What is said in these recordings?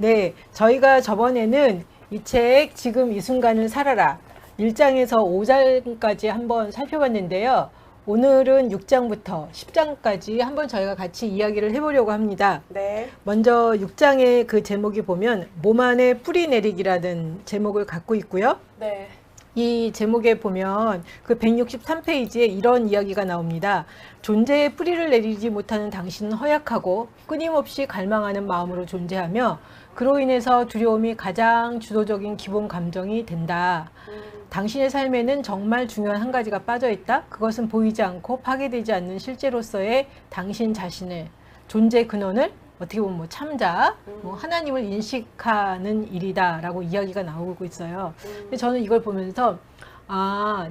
네, 저희가 저번에는 이 책 지금 이 순간을 살아라 1장에서 5장까지 한번 살펴봤는데요. 오늘은 6장부터 10장까지 한번 저희가 같이 이야기를 해보려고 합니다. 네. 먼저 6장의 그 제목이 보면 몸 안에 뿌리 내리기라는 제목을 갖고 있고요. 네. 이 제목에 보면 그 163페이지에 이런 이야기가 나옵니다. 존재의 뿌리를 내리지 못하는 당신은 허약하고 끊임없이 갈망하는 마음으로 존재하며 그로 인해서 두려움이 가장 주도적인 기본 감정이 된다. 당신의 삶에는 정말 중요한 한 가지가 빠져 있다. 그것은 보이지 않고 파괴되지 않는 실제로서의 당신 자신의 존재 근원을 어떻게 보면 뭐 참자, 뭐 하나님을 인식하는 일이다라고 이야기가 나오고 있어요. 근데 저는 이걸 보면서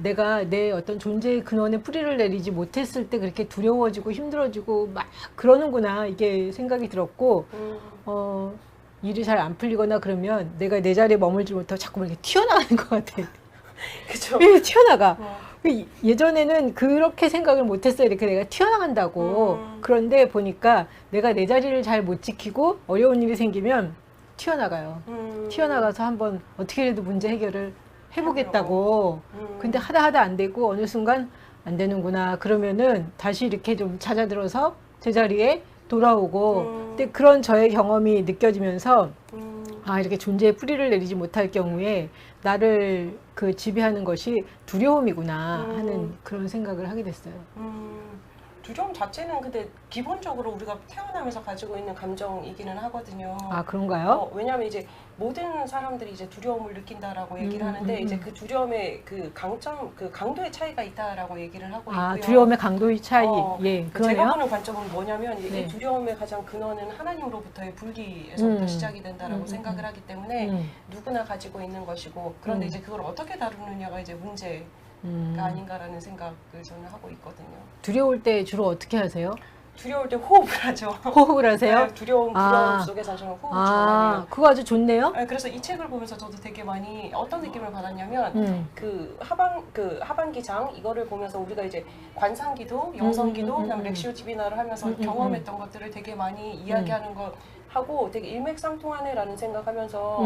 내가 내 어떤 존재의 근원에 뿌리를 내리지 못했을 때 그렇게 두려워지고 힘들어지고 막 그러는구나 이게 생각이 들었고 일이 잘 안 풀리거나 그러면 내가 내 자리에 머물지 못하고 자꾸 이렇게 튀어나가는 것 같아. 그쵸. 튀어나가. 예전에는 그렇게 생각을 못했어요. 이렇게 내가 튀어나간다고. 그런데 보니까 내가 내 자리를 잘 못 지키고 어려운 일이 생기면 튀어나가요. 튀어나가서 한번 어떻게라도 문제 해결을 해보겠다고. 근데 하다 안 되고 어느 순간 안 되는구나. 그러면은 다시 이렇게 좀 찾아들어서 제자리에 돌아오고. 근데 그런 저의 경험이 느껴지면서 이렇게 존재의 뿌리를 내리지 못할 경우에 나를 그 지배하는 것이 두려움이구나 하는 그런 생각을 하게 됐어요. 두려움 자체는 근데 기본적으로 우리가 태어나면서 가지고 있는 감정이기는 하거든요. 그런가요? 왜냐하면 이제 모든 사람들이 이제 두려움을 느낀다라고 얘기를 하는데 이제 그 두려움의 그 강도의 차이가 있다라고 얘기를 하고 있고요. 두려움의 강도의 차이. 예, 제가 그러네요. 보는 관점은 뭐냐면 네. 이 두려움의 가장 근원은 하나님으로부터의 불기에서부터 시작이 된다라고 생각을 하기 때문에 누구나 가지고 있는 것이고 그런데 이제 그걸 어떻게 다루느냐가 이제 문제가 아닌가라는 생각을 저는 하고 있거든요. 두려울 때 주로 어떻게 하세요? 두려울 때 호흡을 하죠. 호흡을 하세요? 네, 두려움 속에서 저는 호흡을 좋아해요. 그거 아주 좋네요. 네, 그래서 이 책을 보면서 저도 되게 많이 어떤 느낌을 받았냐면 그 하반기장 이거를 보면서 우리가 이제 관상기도, 영성기도, 그다음 렉시오 디비나를 하면서 경험했던 것들을 되게 많이 이야기하는 것 하고 되게 일맥상통하네라는 생각하면서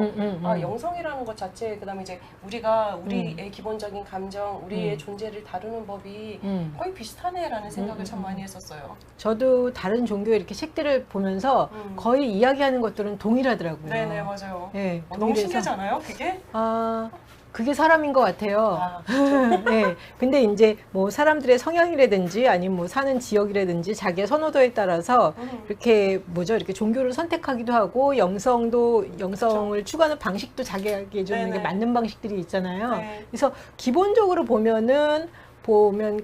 영성이라는 것 자체 그다음에 이제 우리가 우리의 기본적인 감정, 우리의 존재를 다루는 법이 거의 비슷하네라는 생각을 참 많이 했었어요. 저도 다른 종교의 이렇게 책들을 보면서 거의 이야기하는 것들은 동일하더라고요. 네네 맞아요. 네, 너무 신기하지 않아요? 그게? 그게 사람인 것 같아요. 그렇죠. 네. 근데 이제 뭐 사람들의 성향이라든지 아니면 뭐 사는 지역이라든지 자기의 선호도에 따라서 이렇게 이렇게 종교를 선택하기도 하고 영성을 그렇죠. 추구하는 방식도 자기에게 좀 이게 맞는 방식들이 있잖아요. 네. 그래서 기본적으로 보면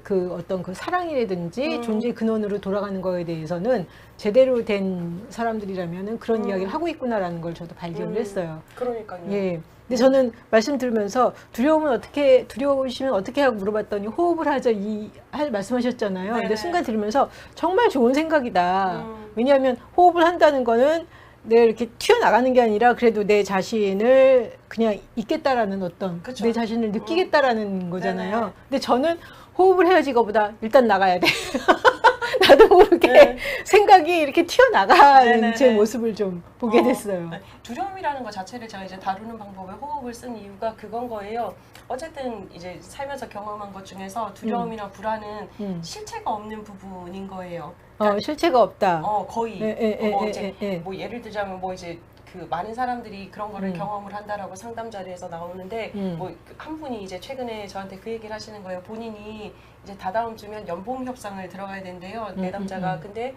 그 어떤 그 사랑이라든지 존재의 근원으로 돌아가는 거에 대해서는 제대로 된 사람들이라면은 그런 이야기를 하고 있구나라는 걸 저도 발견을 했어요. 그러니까요. 예. 근데 저는 말씀 들으면서 두려우시면 어떻게 하고 물어봤더니 호흡을 하자 말씀하셨잖아요. 네네. 근데 순간 들으면서 정말 좋은 생각이다. 왜냐하면 호흡을 한다는 거는 내가 이렇게 튀어나가는 게 아니라 그래도 내 자신을 그냥 있겠다라는 어떤 그쵸. 내 자신을 느끼겠다라는 거잖아요. 네네. 근데 저는 호흡을 해야지 이거보다 일단 나가야 돼. 나도 모르게 네. 생각이 이렇게 튀어나가는 네네네. 제 모습을 좀 보게 됐어요. 두려움이라는 것 자체를 제가 이제 다루는 방법에 호흡을 쓴 이유가 그건 거예요. 어쨌든 이제 살면서 경험한 것 중에서 두려움이나 불안은 실체가 없는 부분인 거예요. 실체가 없다. 거의. 예. 뭐 예를 들자면 뭐 이제 그 많은 사람들이 그런 거를 경험을 한다라고 상담 자리에서 나오는데 뭐 한 분이 이제 최근에 저한테 그 얘기를 하시는 거예요. 본인이 이제 다다음 주면 연봉 협상을 들어가야 된대요. 내담자가. 근데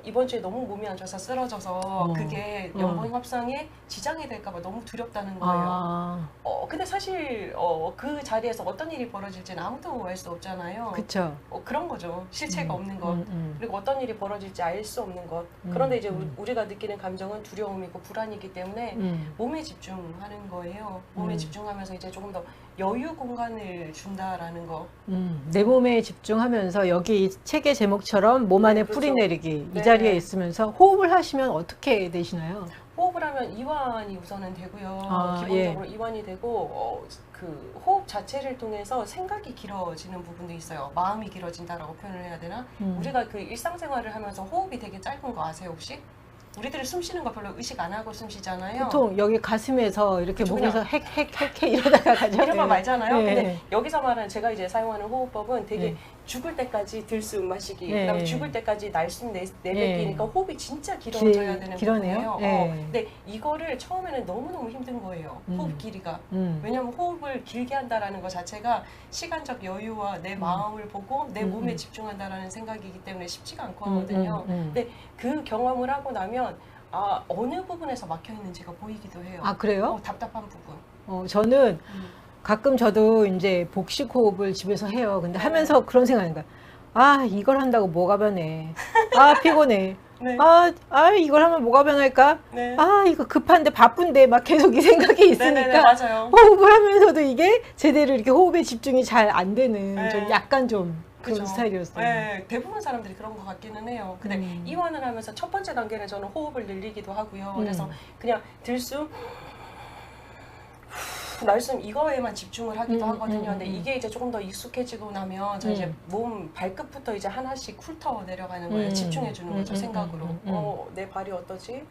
이번 주에 너무 몸이 안 좋아서 쓰러져서 그게 연봉 협상에 지장이 될까 봐 너무 두렵다는 거예요. 근데 사실 그 자리에서 어떤 일이 벌어질지는 아무도 알 수 없잖아요. 그렇죠. 그런 거죠. 실체가 없는 것. 그리고 어떤 일이 벌어질지 알 수 없는 것. 그런데 이제 우리가 느끼는 감정은 두려움이고 불안이기 때문에 몸에 집중하는 거예요. 몸에 집중하면서 이제 조금 더 여유 공간을 준다라는 거. 내 몸에 집중하면서 여기 이 책의 제목처럼 몸 안에 그렇죠. 뿌리 내리기 이 네. 자리에 있으면서 호흡을 하시면 어떻게 되시나요? 호흡을 하면 이완이 우선은 되고요. 기본적으로 이완이 되고 그 호흡 자체를 통해서 생각이 길어지는 부분도 있어요. 마음이 길어진다라고 표현을 해야 되나? 우리가 그 일상생활을 하면서 호흡이 되게 짧은 거 아세요 혹시? 우리들이 숨 쉬는 거 별로 의식 안 하고 숨 쉬잖아요. 보통 여기 가슴에서 이렇게 그쵸, 목에서 핵 이러다가 가죠. 이런 말 말잖아요. 네. 근데 여기서 말하는 제가 이제 사용하는 호흡법은 되게 네. 죽을 때까지 들숨 마시기, 네. 그다음에 죽을 때까지 날숨 내뱉기니까 호흡이 진짜 길- 길어져야 되는 길어네요. 거예요. 네. 근데 이거를 처음에는 너무너무 힘든 거예요. 호흡 길이가. 음. 왜냐하면 호흡을 길게 한다라는 것 자체가 시간적 여유와 내 마음을 보고 내 몸에 집중한다라는 생각이기 때문에 쉽지가 않고 하거든요. 근데 그 경험을 하고 나면 아, 어느 부분에서 막혀 있는지가 보이기도 해요. 아, 그래요? 답답한 부분. 저는 가끔 저도 이제 복식 호흡을 집에서 해요. 근데 하면서 그런 생각인 거야. 아, 이걸 한다고 뭐가 변해. 아, 피곤해. 네. 이걸 하면 뭐가 변할까? 네. 아, 이거 급한데 바쁜데 막 계속 이 생각이 있으니까 네네네, 맞아요. 호흡을 하면서도 이게 제대로 이렇게 호흡에 집중이 잘 안 되는 네. 좀 약간 좀 그런 그죠. 스타일이었어요. 네, 대부분 사람들이 그런 것 같기는 해요. 근데 이완을 하면서 첫 번째 단계는 저는 호흡을 늘리기도 하고요. 그래서 그냥 들숨, 날숨 이거에만 집중을 하기도 하거든요. 근데 이게 이제 조금 더 익숙해지고 나면 저 이제 몸 발끝부터 이제 하나씩 훑어 내려가는 거예요. 집중해 주는 거죠, 생각으로. 내 발이 어떠지?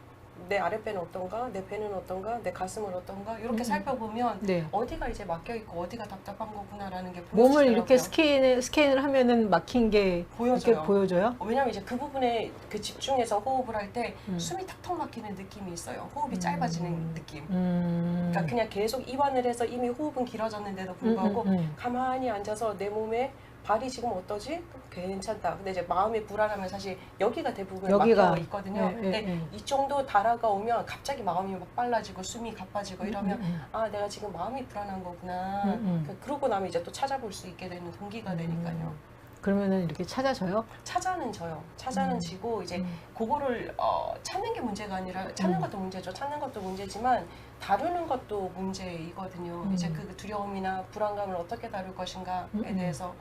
내 아랫배는 어떤가? 내 배는 어떤가? 내 가슴은 어떤가? 이렇게 살펴보면 네. 어디가 이제 막혀 있고 어디가 답답한 거구나라는 게 보여지더라고요. 몸을 이렇게 스캔을 하면은 막힌 게 보여져요. 이렇게 보여줘요? 왜냐면 이제 그 부분에 그 집중해서 호흡을 할 때 숨이 턱턱 막히는 느낌이 있어요. 호흡이 짧아지는 느낌. 그러니까 그냥 계속 이완을 해서 이미 호흡은 길어졌는데도 불구하고 가만히 앉아서 내 몸에 발이 지금 어떠지? 괜찮다. 근데 이제 마음이 불안하면 사실 여기가 대부분 막혀 있거든요. 근데 이 정도 달아가 오면 갑자기 마음이 막 빨라지고 숨이 가빠지고 이러면 아, 내가 지금 마음이 불안한 거구나. 그러고 나면 이제 또 찾아볼 수 있게 되는 동기가 되니까요. 그러면은 이렇게 찾아져요? 찾아는 져요. 찾아는 지고 이제 그거를 찾는 게 문제가 아니라 찾는 것도 문제죠. 찾는 것도 문제지만 다루는 것도 문제이거든요. 이제 그 두려움이나 불안감을 어떻게 다룰 것인가에 대해서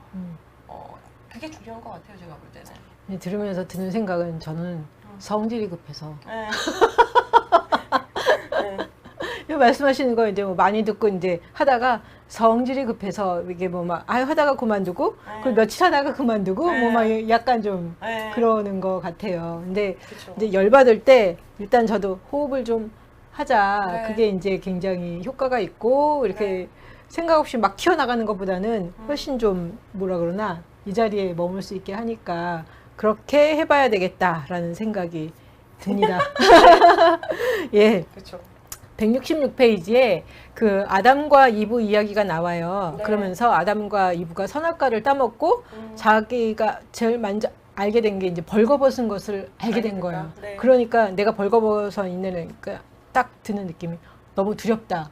그게 중요한 것 같아요. 제가 볼 때는. 들으면서 드는 생각은 저는 성질이 급해서. 네. 네. 말씀하시는 거 이제 뭐 많이 듣고 이제 하다가 성질이 급해서 이게 뭐 막 하다가 그만두고 그리고 며칠 하다가 그만두고 뭐 막 약간 좀 그러는 것 같아요. 근데 그쵸. 이제 열받을 때 일단 저도 호흡을 좀 하자. 그게 이제 굉장히 효과가 있고 이렇게 생각 없이 막 튀어나가는 것보다는 훨씬 좀 뭐라 그러나 이 자리에 머물 수 있게 하니까 그렇게 해봐야 되겠다라는 생각이 듭니다. 예. 그렇죠. 166페이지에 그 아담과 이브 이야기가 나와요. 네. 그러면서 아담과 이브가 선악과를 따먹고 자기가 제일 먼저 알게 된 게 이제 벌거벗은 것을 알게 된 거예요. 네. 그러니까 내가 벌거벗어 있는 그러니까 딱 드는 느낌이 너무 두렵다.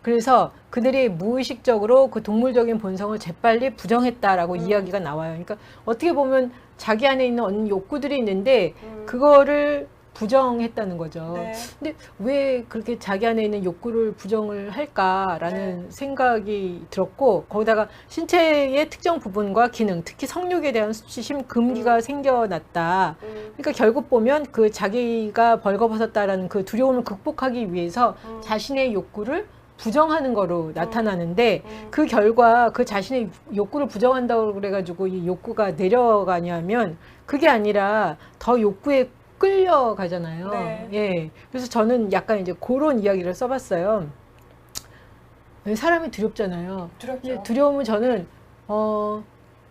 그래서 그들이 무의식적으로 그 동물적인 본성을 재빨리 부정했다라고 이야기가 나와요. 그러니까 어떻게 보면 자기 안에 있는 어떤 욕구들이 있는데 그거를 부정했다는 거죠. 네. 근데 왜 그렇게 자기 안에 있는 욕구를 부정을 할까라는 생각이 들었고 거기다가 신체의 특정 부분과 기능, 특히 성욕에 대한 수치심, 금기가 생겨났다. 그러니까 결국 보면 그 자기가 벌거벗었다라는 그 두려움을 극복하기 위해서 자신의 욕구를 부정하는 거로 나타나는데 그 결과 그 자신의 욕구를 부정한다고 그래가지고 이 욕구가 내려가냐면 그게 아니라 더 욕구에 끌려가잖아요. 네. 예. 그래서 저는 약간 이제 그런 이야기를 써봤어요. 사람이 두렵잖아요. 두렵죠. 두려움은 저는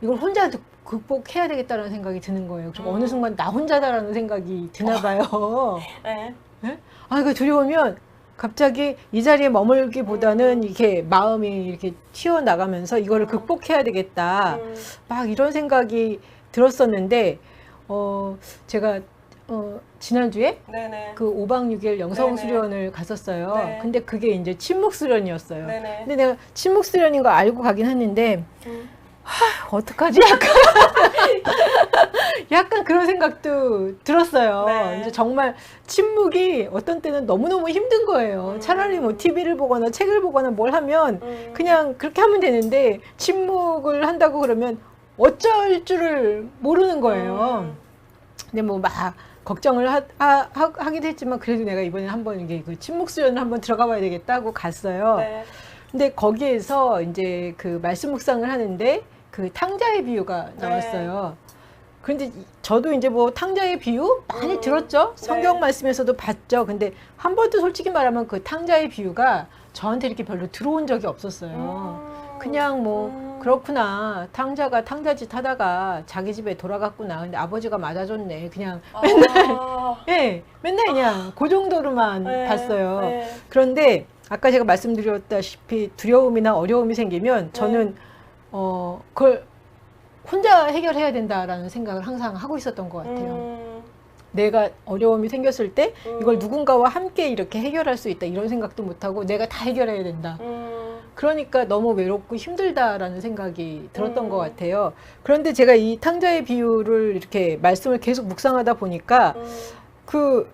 이걸 혼자 극복해야 되겠다는 생각이 드는 거예요. 그리고 어느 순간 나 혼자다라는 생각이 드나 봐요. 네. 네? 그 두려우면 갑자기 이 자리에 머물기보다는 이렇게 마음이 이렇게 튀어나가면서 이거를 극복해야 되겠다. 막 이런 생각이 들었었는데 제가 지난주에 네네. 그 5박 6일 영성 네네. 수련을 갔었어요. 네. 근데 그게 이제 침묵 수련이었어요. 네네. 근데 내가 침묵 수련인 거 알고 가긴 했는데 어떡하지? 약간 그런 생각도 들었어요. 네. 이제 정말 침묵이 어떤 때는 너무너무 힘든 거예요. 차라리 뭐 TV를 보거나 책을 보거나 뭘 하면 그냥 그렇게 하면 되는데 침묵을 한다고 그러면 어쩔 줄을 모르는 거예요. 근데 뭐 막 걱정을 하기도 했지만 그래도 내가 이번에 한번 이게 그 침묵 수련을 한번 들어가 봐야 되겠다 고 갔어요. 네. 근데 거기에서 이제 그 말씀 묵상을 하는데 그 탕자의 비유가 나왔어요. 그런데 저도 이제 뭐 탕자의 비유 많이 들었죠. 성경 네. 말씀에서도 봤죠. 근데 한 번도 솔직히 말하면 그 탕자의 비유가 저한테 이렇게 별로 들어온 적이 없었어요. 그냥 뭐 그렇구나. 탕자가 탕자짓 하다가 자기 집에 돌아갔구나. 근데 아버지가 맞아줬네. 그냥 예, 맨날 그냥 그 정도로만 네, 봤어요. 네. 그런데 아까 제가 말씀드렸다시피 두려움이나 어려움이 생기면 저는 그걸 혼자 해결해야 된다라는 생각을 항상 하고 있었던 것 같아요. 내가 어려움이 생겼을 때 이걸 누군가와 함께 이렇게 해결할 수 있다 이런 생각도 못하고 내가 다 해결해야 된다. 그러니까 너무 외롭고 힘들다라는 생각이 들었던 것 같아요. 그런데 제가 이 탕자의 비유를 이렇게 말씀을 계속 묵상하다 보니까 그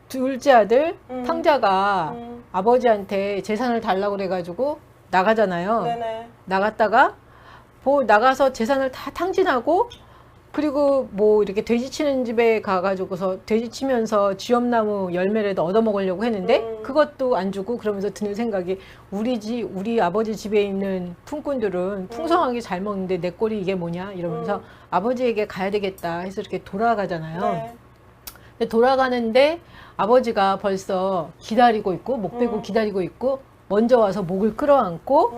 둘째 아들 탕자가 아버지한테 재산을 달라고 그래가지고 나가잖아요. 네네. 나갔다가 나가서 재산을 다 탕진하고 그리고 뭐 이렇게 돼지 치는 집에 가가지고서 돼지 치면서 쥐엄나무 열매라도 얻어먹으려고 했는데 그것도 안 주고 그러면서 드는 생각이 우리 아버지 집에 있는 품꾼들은 풍성하게 잘 먹는데 내 꼴이 이게 뭐냐 이러면서 아버지에게 가야 되겠다 해서 이렇게 돌아가잖아요. 네. 근데 돌아가는데 아버지가 벌써 기다리고 있고 목 베고 기다리고 있고 먼저 와서 목을 끌어안고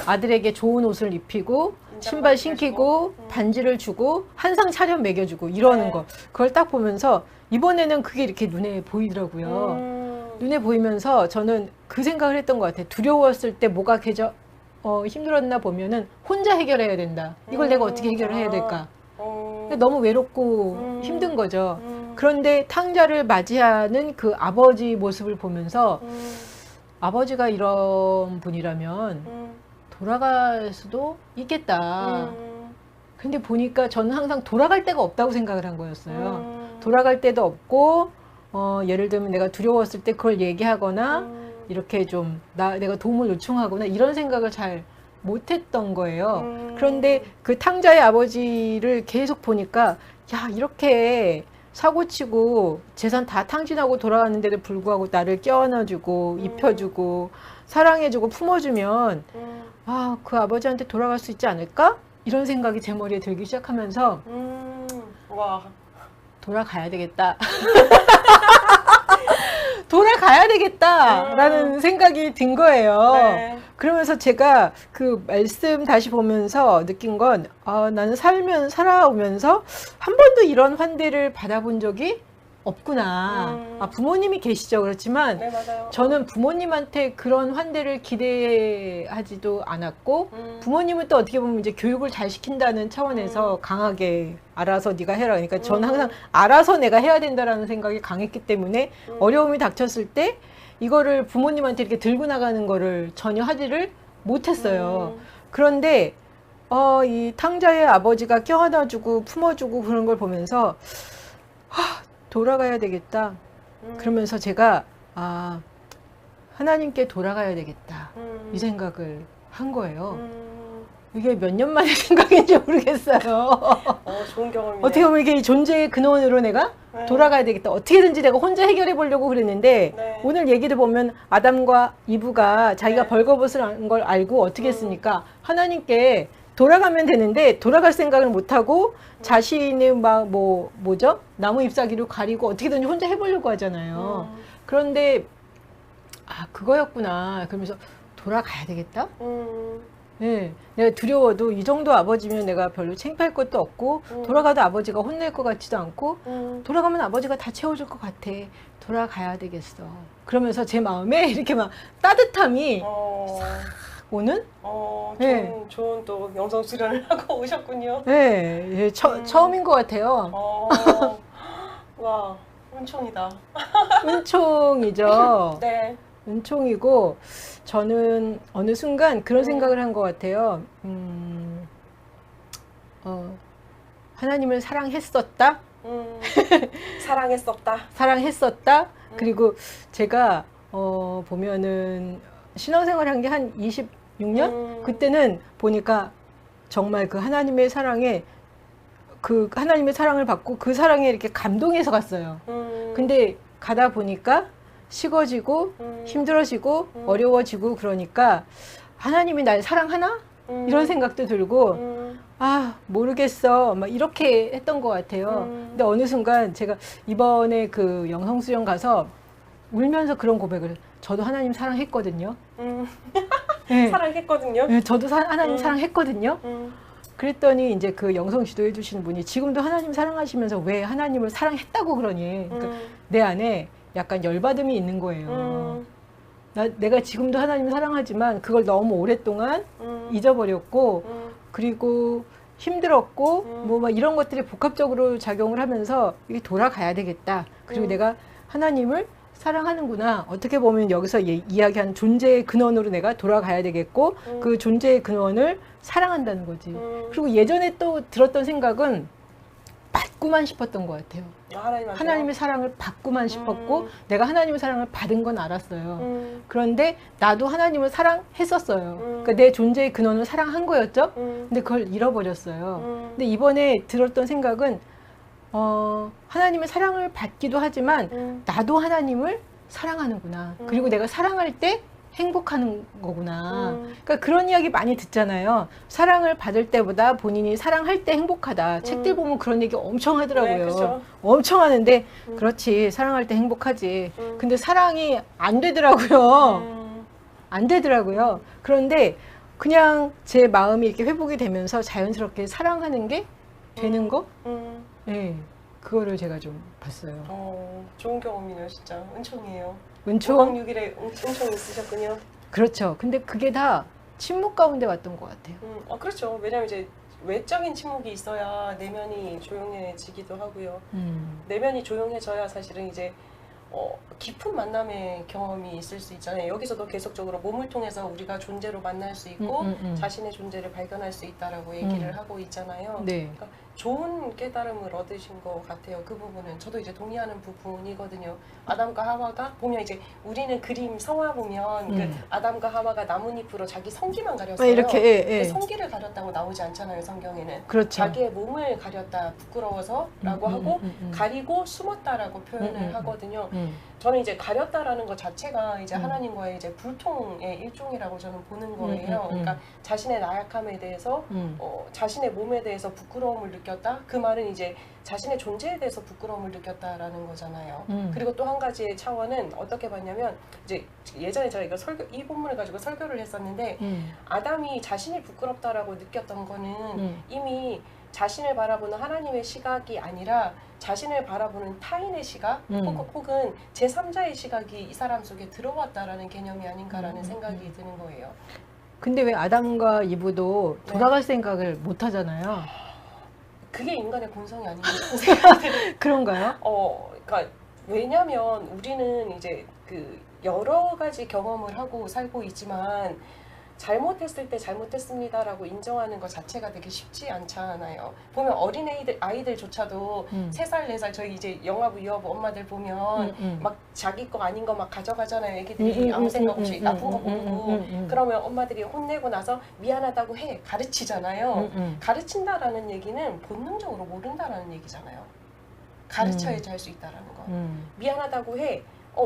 아들에게 좋은 옷을 입히고 신발 신기고 반지를 주고 한상 차려 먹여주고 이러는 네. 거 그걸 딱 보면서 이번에는 그게 이렇게 눈에 보이더라고요. 눈에 보이면서 저는 그 생각을 했던 것 같아요. 두려웠을 때 뭐가 힘들었나 보면은 혼자 해결해야 된다. 이걸 내가 어떻게 해결을 해야 될까? 근데 너무 외롭고 힘든 거죠. 그런데 탕자를 맞이하는 그 아버지 모습을 보면서 아버지가 이런 분이라면 돌아갈 수도 있겠다. 근데 보니까 저는 항상 돌아갈 데가 없다고 생각을 한 거였어요. 돌아갈 데도 없고 예를 들면 내가 두려웠을 때 그걸 얘기하거나 이렇게 좀 내가 도움을 요청하거나 이런 생각을 잘 못했던 거예요. 그런데 그 탕자의 아버지를 계속 보니까 야 이렇게 사고치고 재산 다 탕진하고 돌아가는데도 불구하고 나를 껴안아주고 입혀주고 사랑해주고 품어주면 아, 그 아버지한테 돌아갈 수 있지 않을까? 이런 생각이 제 머리에 들기 시작하면서 와. 돌아가야 되겠다. 돌아가야 되겠다라는 생각이 든 거예요. 네. 그러면서 제가 그 말씀 다시 보면서 느낀 건 나는 살아오면서 한 번도 이런 환대를 받아본 적이 없구나. 부모님이 계시죠. 그렇지만 네, 맞아요. 저는 부모님한테 그런 환대를 기대하지도 않았고 부모님은 또 어떻게 보면 이제 교육을 잘 시킨다는 차원에서 강하게 알아서 네가 해라. 그러니까 저는 항상 알아서 내가 해야 된다라는 생각이 강했기 때문에 어려움이 닥쳤을 때 이거를 부모님한테 이렇게 들고 나가는 거를 전혀 하지를 못했어요. 그런데 이 탕자의 아버지가 껴안아주고 품어주고 그런 걸 보면서 돌아가야 되겠다. 그러면서 제가 하나님께 돌아가야 되겠다. 이 생각을 한 거예요. 이게 몇 년 만의 생각인지 모르겠어요. 좋은 경험이네요. 어떻게 보면 이게 존재의 근원으로 내가 네. 돌아가야 되겠다. 어떻게든지 내가 혼자 해결해 보려고 그랬는데 네. 오늘 얘기를 보면 아담과 이브가 자기가 네. 벌거벗을 한 걸 알고 어떻게 했습니까? 하나님께 돌아가면 되는데 돌아갈 생각을 못하고 자신의 뭐죠? 나무 잎사귀로 가리고 어떻게든지 혼자 해보려고 하잖아요. 그런데 그거였구나. 그러면서 돌아가야 되겠다? 네, 내가 두려워도 이 정도 아버지면 내가 별로 창피할 것도 없고 돌아가도 아버지가 혼낼 것 같지도 않고 돌아가면 아버지가 다 채워줄 것 같아. 돌아가야 되겠어. 그러면서 제 마음에 이렇게 막 따뜻함이 오는? 네. 좋은 또 영상 수련을 하고 오셨군요. 네, 처음인 것 같아요. 와, 은총이다. 은총이죠. 네. 은총이고 저는 어느 순간 그런 생각을 한 것 같아요. 하나님을 사랑했었다. 사랑했었다. 사랑했었다. 그리고 제가 보면은 신앙생활 한 게 한 26년? 그때는 보니까 정말 그 하나님의 사랑에 그 하나님의 사랑을 받고 그 사랑에 이렇게 감동해서 갔어요. 근데 가다 보니까 식어지고 힘들어지고 어려워지고 그러니까 하나님이 날 사랑하나? 이런 생각도 들고 아, 모르겠어. 막 이렇게 했던 것 같아요. 근데 어느 순간 제가 이번에 그 영성수련 가서 울면서 그런 고백을, 저도 하나님 사랑했거든요. 네. 사랑했거든요. 네, 저도 하나님 사랑했거든요. 그랬더니 이제 그 영성 지도해 주시는 분이, 지금도 하나님 사랑하시면서 왜 하나님을 사랑했다고 그러니? 그러니까 내 안에 약간 열받음이 있는 거예요. 내가 지금도 하나님을 사랑하지만 그걸 너무 오랫동안 잊어버렸고, 그리고 힘들었고, 뭐 막 이런 것들이 복합적으로 작용을 하면서 이게 돌아가야 되겠다. 그리고 내가 하나님을 사랑하는구나. 어떻게 보면 여기서 이야기하는 존재의 근원으로 내가 돌아가야 되겠고, 그 존재의 근원을 사랑한다는 거지. 그리고 예전에 또 들었던 생각은 받고만 싶었던 것 같아요. 하나님의 사랑을 받고만 싶었고, 내가 하나님의 사랑을 받은 건 알았어요. 그런데 나도 하나님을 사랑했었어요. 그러니까 내 존재의 근원을 사랑한 거였죠. 근데 그걸 잃어버렸어요. 근데 이번에 들었던 생각은 하나님의 사랑을 받기도 하지만 나도 하나님을 사랑하는구나. 그리고 내가 사랑할 때 행복하는 거구나. 그러니까 그런 이야기 많이 듣잖아요. 사랑을 받을 때보다 본인이 사랑할 때 행복하다. 책들 보면 그런 얘기 엄청 하더라고요. 네, 그렇죠. 엄청 하는데 그렇지, 사랑할 때 행복하지. 근데 사랑이 안 되더라고요. 안 되더라고요. 그런데 그냥 제 마음이 이렇게 회복이 되면서 자연스럽게 사랑하는 게 되는 거? 네, 그거를 제가 좀 봤어요. 좋은 경험이네요, 진짜. 은총이에요. 은총? 5박 6일에 은총이 있으셨군요. 그렇죠. 근데 그게 다 침묵 가운데 왔던 것 같아요. 그렇죠. 왜냐면 이제 외적인 침묵이 있어야 내면이 조용해지기도 하고요. 내면이 조용해져야 사실은 이제 깊은 만남의 경험이 있을 수 있잖아요. 여기서도 계속적으로 몸을 통해서 우리가 존재로 만날 수 있고 자신의 존재를 발견할 수 있다라고 얘기를 하고 있잖아요. 네. 그러니까 좋은 깨달음을 얻으신 것 같아요. 그 부분은 저도 이제 동의하는 부분이거든요. 아담과 하와가 보면 이제 우리는 그림 성화 보면 그 아담과 하와가 나뭇잎으로 자기 성기만 가렸어요. 이렇게 성기를 가렸다고 나오지 않잖아요, 성경에는. 그렇죠. 자기의 몸을 가렸다, 부끄러워서라고 하고 가리고 숨었다라고 표현을 하거든요. 저는 이제 가렸다라는 것 자체가 이제 하나님과의 이제 불통의 일종이라고 저는 보는 거예요. 그러니까 자신의 나약함에 대해서 자신의 몸에 대해서 부끄러움을 느꼈다. 그 말은 이제 자신의 존재에 대해서 부끄러움을 느꼈다라는 거잖아요. 그리고 또 한 가지의 차원은 어떻게 봤냐면 이제 예전에 제가 이 본문을 가지고 설교를 했었는데 아담이 자신이 부끄럽다라고 느꼈던 거는 이미 자신을 바라보는 하나님의 시각이 아니라 자신을 바라보는 타인의 시각 혹은 제3자의 시각이 이 사람 속에 들어왔다라는 개념이 아닌가라는 생각이 드는 거예요. 근데 왜 아담과 이브도 돌아갈 생각을 못 하잖아요. 그게 인간의 본성이 아닌가 생각이 그런가요? 그러니까 왜냐면 우리는 이제 그 여러 가지 경험을 하고 살고 있지만 잘못했을 때 잘못했습니다라고 인정하는 것 자체가 되게 쉽지 않잖아요. 보면 아이들조차도 3살, 4살 저희 이제 영아부, 유아부 엄마들 보면 막 자기 거 아닌 거 막 가져가잖아요. 애기들이 아무 생각 없이 나쁜 거 모르고 그러면 엄마들이 혼내고 나서 미안하다고 가르치잖아요. 가르친다라는 얘기는 본능적으로 모른다라는 얘기잖아요. 가르쳐야지 할 수 있다라는 거. 미안하다고 해.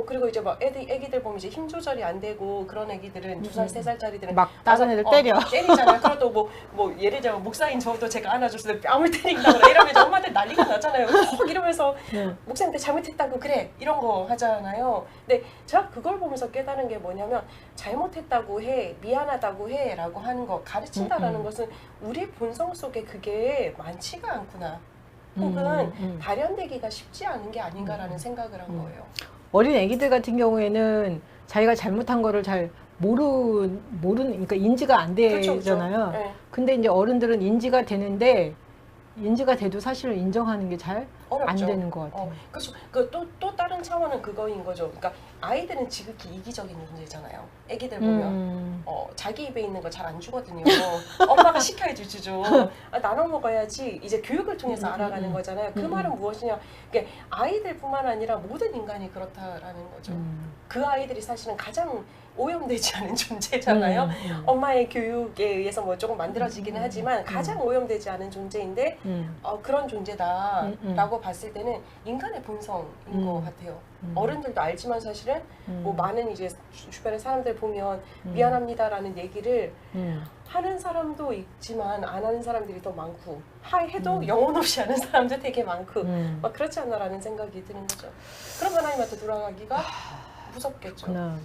그리고 이제 막 애기들 보면 이제 힘 조절이 안 되고 그런 애기들은 2살, 3살짜리들은 막 다른 애들 때려. 때리잖아요. 그래도 뭐 예를 들면 목사님 저도 제가 안아줬을 때 뺨을 때린다거나 이러면 엄마들 난리가 나잖아요. 이러면서 목사님한테 잘못했다고 그래 이런 거 하잖아요. 근데 제가 그걸 보면서 깨달은 게 뭐냐면 잘못했다고 해, 미안하다고 해 라고 하는 거 가르친다라는 것은 우리 본성 속에 그게 많지가 않구나. 혹은 발현되기가 쉽지 않은 게 아닌가라는 생각을 한 거예요. 어린 애기들 같은 경우에는 자기가 잘못한 거를 잘 모르는, 그러니까 인지가 안 되잖아요. 그렇죠. 네. 근데 이제 어른들은 인지가 되는데, 인지가 돼도 사실을 인정하는 게 잘 안 되는 것 같아요. 그렇죠. 또 다른 차원은 그거인 거죠. 그러니까 아이들은 지극히 이기적인 존재잖아요. 애기들 보면 자기 입에 있는 거 잘 안 주거든요. 엄마가 시켜야지 주죠. 나눠 먹어야지. 이제 교육을 통해서 알아가는 거잖아요. 그 말은 무엇이냐? 그러니까 아이들뿐만 아니라 모든 인간이 그렇다라는 거죠. 그 아이들이 사실은 가장 오염되지 않은 존재잖아요. 엄마의 교육에 의해서 뭐 조금 만들어지기는 하지만 가장 오염되지 않은 존재인데 그런 존재다라고 봤을 때는 인간의 본성인 것 같아요. 어른들도 알지만 사실은 뭐 많은 이제 주변의 사람들 보면 미안합니다라는 얘기를 하는 사람도 있지만 안 하는 사람들이 더 많고 해도 영혼 없이 하는 사람도 되게 많고 막 그렇지 않나라는 생각이 드는 거죠. 그럼 하나님한테 돌아가기가 무섭겠죠. 그렇구나.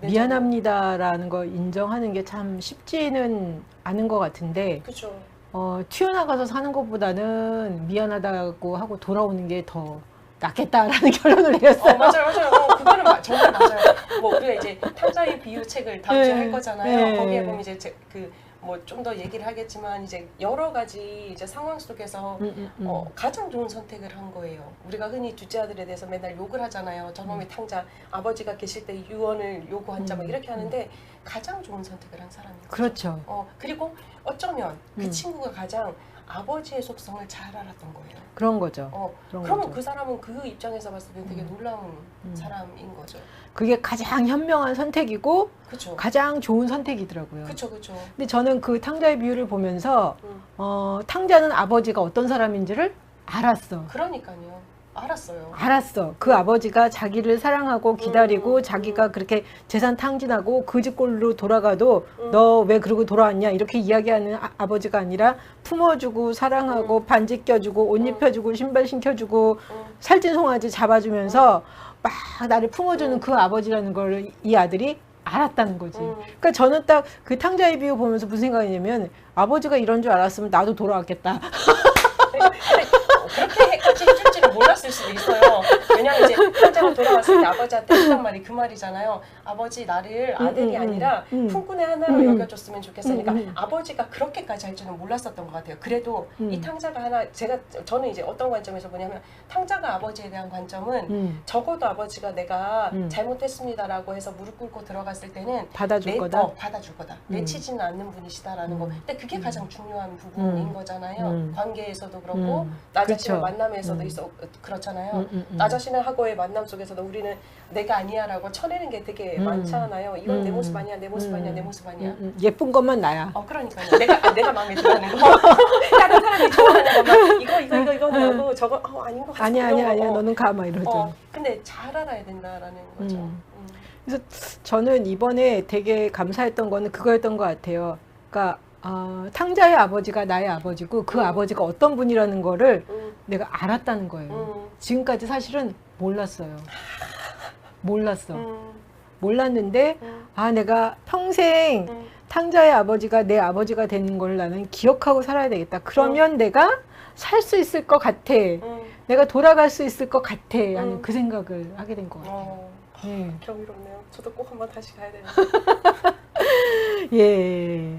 미안합니다라는 거 인정하는 게 참 쉽지는 않은 것 같은데 그렇죠. 튀어나가서 사는 것보다는 미안하다고 하고 돌아오는 게 더 낫겠다라는 결론을 내렸어요. 맞아요. 그거는 정말 맞아요. 뭐 우리가 이제 탕자의 비유 책을 다음 주에 할 거잖아요. 거기에 보면 이제 뭐 좀 더 얘기를 하겠지만 이제 여러 가지 이제 상황 속에서 가장 좋은 선택을 한 거예요. 우리가 흔히 둘째 아들에 대해서 맨날 욕을 하잖아요. 저놈의 탕자, 아버지가 계실 때 유언을 요구한 자 뭐 이렇게 하는데 가장 좋은 선택을 한 사람이에요. 그렇죠. 그리고 어쩌면 그 친구가 가장 아버지의 속성을 잘 알았던 거예요. 그런 거죠. 그러면 그 사람은 그 입장에서 봤을 때 되게 놀라운 사람인 거죠. 그게 가장 현명한 선택이고 그쵸. 가장 좋은 선택이더라고요. 그쵸. 근데 저는 그 탕자의 비유를 보면서 탕자는 아버지가 어떤 사람인지를 알았어. 그러니까요. 알았어요. 알았어. 그 아버지가 자기를 사랑하고 기다리고 자기가 그렇게 재산 탕진하고 그 집꼴로 돌아가도 너 왜 그러고 돌아왔냐 이렇게 이야기하는 아버지가 아니라 품어주고 사랑하고 반지 껴주고 옷 입혀주고 신발 신겨주고 살찐 송아지 잡아주면서 막 나를 품어주는 그 아버지라는 걸 이 아들이 알았다는 거지. 그러니까 저는 딱 그 탕자의 비유 보면서 무슨 생각이냐면 아버지가 이런 줄 알았으면 나도 돌아왔겠다. 그렇게까지 해줄 줄은 몰랐을 수도 있어요. 왜냐면 이제 탕자가 돌아왔을 때 아버지한테 했던 말이 그 말이잖아요. 아버지 나를 아들이 아니라 품꾼의 하나로 여겨줬으면 좋겠어요. 그러니까 아버지가 그렇게까지 할 줄은 몰랐었던 것 같아요. 그래도 이 탕자가 저는 이제 어떤 관점에서 보냐면 탕자가 아버지에 대한 관점은 적어도 아버지가 내가 잘못했습니다라고 해서 무릎 꿇고 들어갔을 때는 받아줄 거다. 받아줄 거다. 내치지는 않는 분이시다라는 거. 근데 그게 가장 중요한 부분인 거잖아요. 관계에서도 그렇고 나 자신의 만남에서도 그렇잖아요. 나 자신하고의 만남 속에서도 우리는 내가 아니야라고 쳐내는 게 되게 많잖아요. 이건 내 모습 아니야, 내 모습 아니야, 내 모습 아니야. 예쁜 것만 나야. 그러니까요. 내가 마음에 들어하는 거. 다른 사람이 좋아하는 것만 이거 나고 저거 아닌 것 같아. 아니야. 너는 가마 이러죠. 근데 잘 알아야 된다라는 거죠. 그래서 저는 이번에 되게 감사했던 거는 그거였던 것 같아요. 그러니까 탕자의 아버지가 나의 아버지고 그 아버지가 어떤 분이라는 거를 내가 알았다는 거예요. 지금까지 사실은 몰랐어요. 몰랐는데 내가 평생 탕자의 아버지가 내 아버지가 되는 걸 나는 기억하고 살아야 되겠다. 그러면 내가 살 수 있을 것 같아. 내가 돌아갈 수 있을 것 같아. 하는 그 생각을 하게 된 것 같아요. 경이롭네요. 저도 꼭 한번 다시 가야 되는데. 예.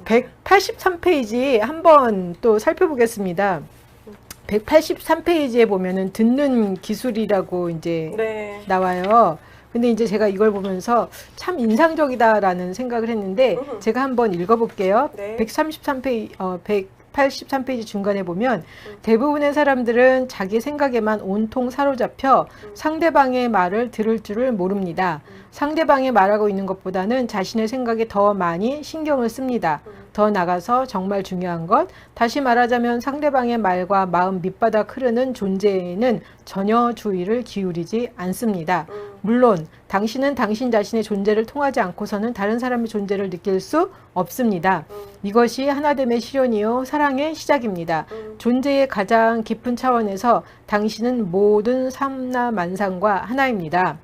183페이지 한번 또 살펴보겠습니다. 183페이지에 보면은 듣는 기술이라고 이제 나와요. 근데 이제 제가 이걸 보면서 참 인상적이다라는 생각을 했는데 제가 한번 읽어볼게요. 183페이지 중간에 보면 대부분의 사람들은 자기 생각에만 온통 사로잡혀 상대방의 말을 들을 줄을 모릅니다. 상대방이 말하고 있는 것보다는 자신의 생각에 더 많이 신경을 씁니다. 더 나가서 정말 중요한 것, 다시 말하자면 상대방의 말과 마음 밑바닥 흐르는 존재에는 전혀 주의를 기울이지 않습니다. 물론 당신은 당신 자신의 존재를 통하지 않고서는 다른 사람의 존재를 느낄 수 없습니다. 이것이 하나됨의 실현이요 사랑의 시작입니다. 존재의 가장 깊은 차원에서 당신은 모든 삼라만상과 하나입니다.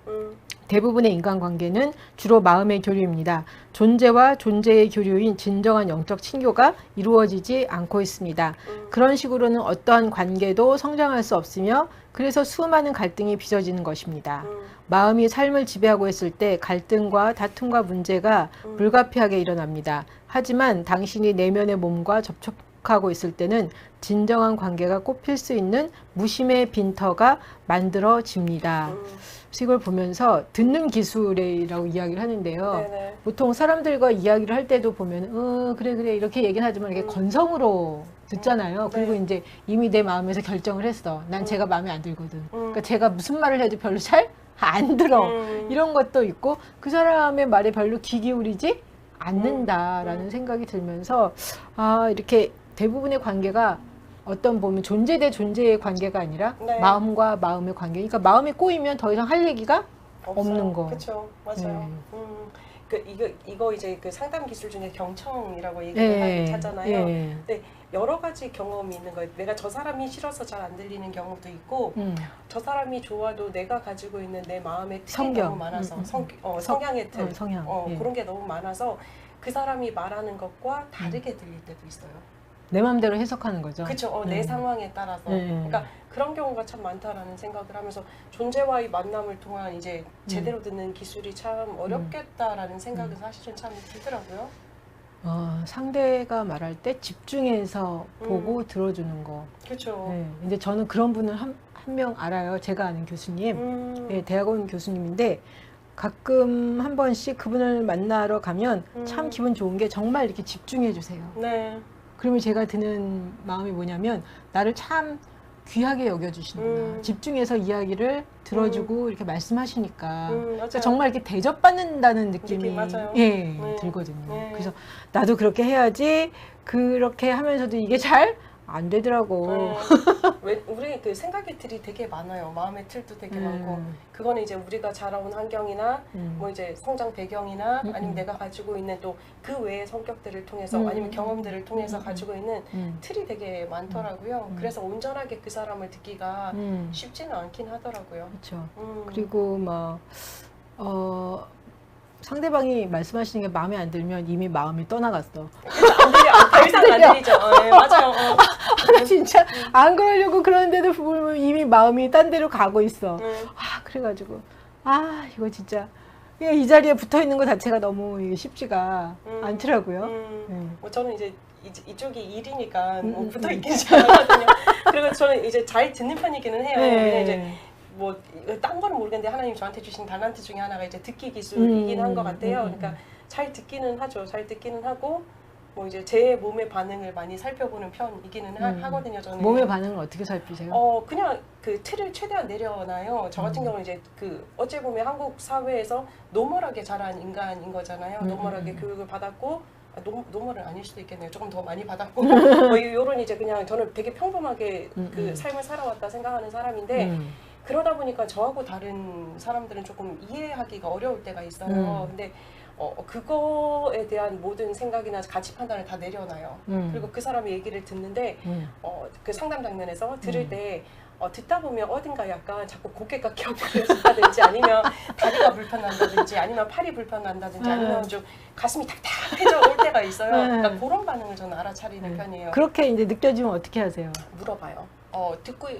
대부분의 인간관계는 주로 마음의 교류입니다. 존재와 존재의 교류인 진정한 영적 친교가 이루어지지 않고 있습니다. 그런 식으로는 어떠한 관계도 성장할 수 없으며 그래서 수많은 갈등이 빚어지는 것입니다. 마음이 삶을 지배하고 있을 때 갈등과 다툼과 문제가 불가피하게 일어납니다. 하지만 당신이 내면의 몸과 접촉하고 있을 때는 진정한 관계가 꽃필 수 있는 무심의 빈터가 만들어집니다. 이걸 보면서 듣는 기술이라고 이야기를 하는데요. 보통 사람들과 이야기를 할 때도 보면 그래 이렇게 얘기는 하지만 이렇게 건성으로 듣잖아요. 그리고 이제 이미 내 마음에서 결정을 했어. 난 제가 마음에 안 들거든. 그러니까 제가 무슨 말을 해도 별로 잘 안 들어. 이런 것도 있고 그 사람의 말에 별로 귀 기울이지 않는다라는 생각이 들면서 이렇게 대부분의 관계가 어떤 보면 존재 대 존재의 관계가 아니라 네. 마음과 마음의 관계. 그러니까 마음이 꼬이면 더 이상 할 얘기가 없는 거. 그렇죠, 맞아요. 네. 이거 이제 그 상담 기술 중에 경청이라고 얘기를 하잖아요. 근데 여러 가지 경험이 있는 거예요. 내가 저 사람이 싫어서 잘 안 들리는 경우도 있고, 저 사람이 좋아도 내가 가지고 있는 내 마음의 틀이 성격. 너무 많아서 성향의 틀, 성향. 예. 그런 게 너무 많아서 그 사람이 말하는 것과 다르게 들릴 때도 있어요. 내 마음대로 해석하는 거죠. 그렇죠. 내 상황에 따라서. 그러니까 그런 경우가 참 많다라는 생각을 하면서 존재와의 만남을 통한 이제 제대로 듣는 기술이 참 어렵겠다라는 생각은 사실은 참 들더라고요. 상대가 말할 때 집중해서 보고 들어주는 거. 그렇죠. 네. 근데 저는 그런 분을 한 명 알아요. 제가 아는 교수님. 네, 대학원 교수님인데 가끔 한 번씩 그분을 만나러 가면 참 기분 좋은 게 정말 이렇게 집중해 주세요. 네. 그러면 제가 드는 마음이 뭐냐면 나를 참 귀하게 여겨주시는구나. 집중해서 이야기를 들어주고 이렇게 말씀하시니까 그러니까 정말 이렇게 대접받는다는 느낌이 맞아요. 들거든요. 네. 그래서 나도 그렇게 해야지. 그렇게 하면서도 이게 잘 안 되더라고. 왜 우리 그 생각의 틀이 되게 많아요. 마음의 틀도 되게 많고 그거는 이제 우리가 자라온 환경이나 뭐 이제 성장 배경이나 아니면 내가 가지고 있는 또 그 외의 성격들을 통해서 아니면 경험들을 통해서 가지고 있는 틀이 되게 많더라고요. 그래서 온전하게 그 사람을 듣기가 쉽지는 않긴 하더라고요. 그렇죠. 그리고 상대방이 말씀하시는 게 마음에 안 들면 이미 마음이 떠나갔어. 안 들려. 더 이상 안 들리죠. 네, 맞아요. 진짜 안 그러려고 그러는데도 보면 이미 마음이 딴 데로 가고 있어. 그래가지고 이거 진짜 이 자리에 붙어 있는 것 자체가 너무 쉽지가 않더라고요. 뭐 저는 이제 이쪽이 일이니까 뭐 붙어 있기는 잘 하거든요. 그리고 저는 이제 잘 듣는 편이기는 해요. 근데 이제 뭐 딴 거는 모르겠는데 하나님 저한테 주신 달란트 중에 하나가 이제 듣기 기술이긴 한 것 같아요. 그러니까 잘 듣기는 하죠. 잘 듣기는 하고 뭐 이제 제 몸의 반응을 많이 살펴보는 편이기는 하거든요. 저는 몸의 반응을 어떻게 살피세요? 그냥 그 틀을 최대한 내려놔요. 저 같은 경우는 이제 그 어찌 보면 한국 사회에서 노멀하게 자란 인간인 거잖아요. 노멀하게 교육을 받았고 노멀은 아닐 수도 있겠네요. 조금 더 많이 받았고 뭐 이런 이제 그냥 저는 되게 평범하게 그 삶을 살아왔다 생각하는 사람인데. 그러다 보니까 저하고 다른 사람들은 조금 이해하기가 어려울 때가 있어요. 근데 그거에 대한 모든 생각이나 가치 판단을 다 내려놔요. 그리고 그 사람의 얘기를 듣는데 그 상담 장면에서 들을 때 듣다 보면 어딘가 약간 자꾸 고개가 격해진다든지 아니면 다리가 불편한다든지 아니면 팔이 불편한다든지 아니면 좀 가슴이 탁탁해져 올 때가 있어요. 그러니까 그런 반응을 저는 알아차리는 편이에요. 그렇게 이제 느껴지면 어떻게 하세요? 물어봐요.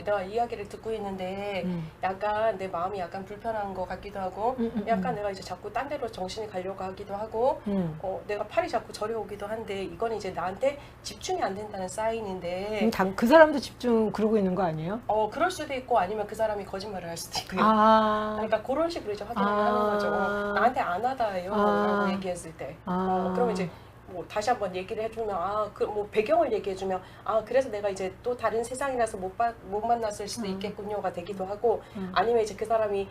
내가 이야기를 듣고 있는데 약간 내 마음이 약간 불편한 것 같기도 하고 약간 내가 이제 자꾸 딴 데로 정신이 가려고 하기도 하고 내가 팔이 자꾸 저려오기도 한데 이건 이제 나한테 집중이 안 된다는 사인인데 그 사람도 집중 그러고 있는 거 아니에요? 그럴 수도 있고 아니면 그 사람이 거짓말을 할 수도 있고요. 그러니까 그런 식으로 이제 확인을 하는 거죠. 나한테 안 하다요 라고 얘기했을 때 그러면 이제 뭐 다시 한번 얘기를 해주면 뭐 배경을 얘기해주면 그래서 내가 이제 또 다른 세상이라서 못 만났을 수도 있겠군요가 되기도 하고 아니면 이제 그 사람이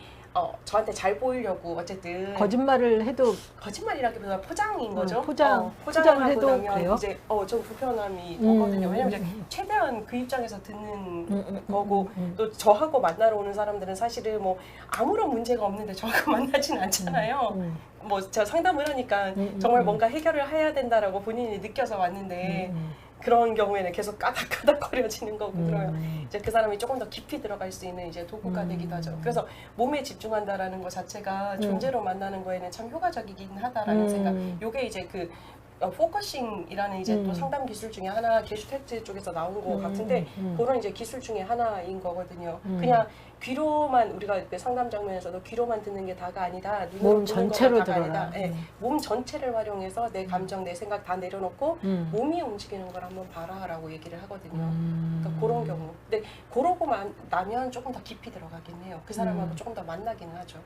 저한테 잘 보이려고 어쨌든 거짓말을 해도 거짓말이라기보다 포장인 거죠. 포장을 해도 나면 그래요? 이제 좀 불편함이 오거든요. 왜냐면 이제 최대한 그 입장에서 듣는 거고 또 저하고 만나러 오는 사람들은 사실은 뭐 아무런 문제가 없는데 저하고 만나진 않잖아요. 뭐 저 상담을 하니까 정말 뭔가 해결을 해야 된다라고 본인이 느껴서 왔는데 그런 경우에는 계속 까닥까닥거려지는 거고 그러면 이제 그 사람이 조금 더 깊이 들어갈 수 있는 이제 도구가 되기도 하죠. 그래서 몸에 집중한다라는 것 자체가 존재로 만나는 거에는 참 효과적이긴 하다라는 생각. 요게 이제 그 포커싱이라는 이제 또 상담 기술 중에 하나 게슈탈트 쪽에서 나온 것 같은데 그런 이제 기술 중에 하나인 거거든요. 그냥 귀로만 우리가 그 상담 장면에서도 귀로만 듣는 게 다가 아니다. 몸 전체로 들어라. 아니다. 네, 몸 전체를 활용해서 내 감정, 내 생각 다 내려놓고 몸이 움직이는 걸 한번 봐라라고 얘기를 하거든요. 그러니까 그런 경우. 근데 그러고 나면 조금 더 깊이 들어가긴 해요. 그 사람하고 조금 더 만나기는 하죠.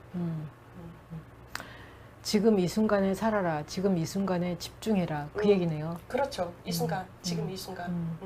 지금 이 순간에 살아라. 지금 이 순간에 집중해라. 그 얘기네요. 그렇죠. 이 순간, 지금 이 순간.